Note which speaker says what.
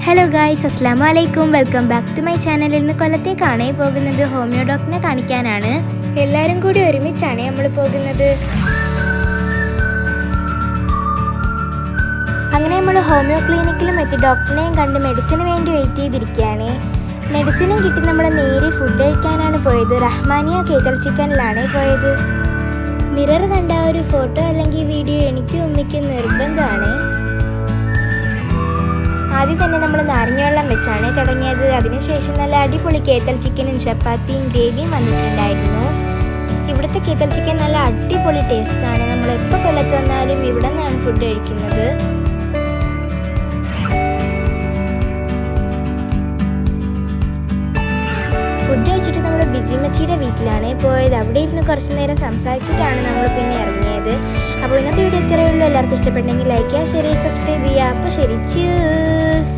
Speaker 1: Hello guys, അസ്സലാമു അലൈക്കും. Welcome back to my channel. ഇന്ന് കൊല്ലത്തേക്കാണ് പോകുന്നത്. ഹോമിയോ ഡോക്ടറിനെ കാണിക്കാനാണ്. എല്ലാവരും കൂടി ഒരുമിച്ചാണ് നമ്മൾ പോകുന്നത്. അങ്ങനെ നമ്മൾ ഹോമിയോ ക്ലിനിക്കിലും എത്തി ഡോക്ടറിനെയും കണ്ട് മെഡിസിന് വേണ്ടി വെയിറ്റ് ചെയ്തിരിക്കുകയാണ്. മെഡിസിനും കിട്ടി നമ്മൾ നേരെ ഫുഡ് കഴിക്കാനാണ് പോയത്. റഹ്മാനിയ കേത്തൽ ചിക്കനിലാണ് പോയത്. മിറർ കണ്ട ഒരു ഫോട്ടോ അല്ലെങ്കിൽ വീഡിയോ എനിക്കും ഉമ്മയ്ക്കും നിർബന്ധമാണ്. ആദ്യം തന്നെ നമ്മൾ നാരങ്ങവെള്ളം വെച്ചാണ് തുടങ്ങിയത്. അതിനുശേഷം നല്ല അടിപൊളി കേത്തൽ ചിക്കനും ചപ്പാത്തിയും ഗ്രേവിയും വന്നിട്ടുണ്ടായിരുന്നു. ഇവിടുത്തെ കേത്തൽ ചിക്കൻ നല്ല അടിപൊളി ടേസ്റ്റാണ്. നമ്മൾ എപ്പോൾ കൊല്ലത്ത് വന്നാലും ഇവിടെ നിന്നാണ് ഫുഡ് കഴിക്കുന്നത്. ഫുഡ് കഴിച്ചിട്ട് നമ്മൾ ബിജിമച്ചിയുടെ വീട്ടിലാണ് പോയത്. അവിടെ ഇരുന്ന് കുറച്ച് നേരം സംസാരിച്ചിട്ടാണ് നമ്മൾ പിന്നെ ഇറങ്ങിയത്. അപ്പോൾ ഇന്നത്തെ വീഡിയോ ഇത്രയേ ഉള്ളൂ. എല്ലാവർക്കും ഇഷ്ടപ്പെട്ടെങ്കിൽ ലൈക്ക് ചെയ്യുക, ഷെയർ ചെയ്യുക, സബ്സ്ക്രൈബ് ചെയ്യുക. അപ്പോൾ ശരി, ചൂസ്.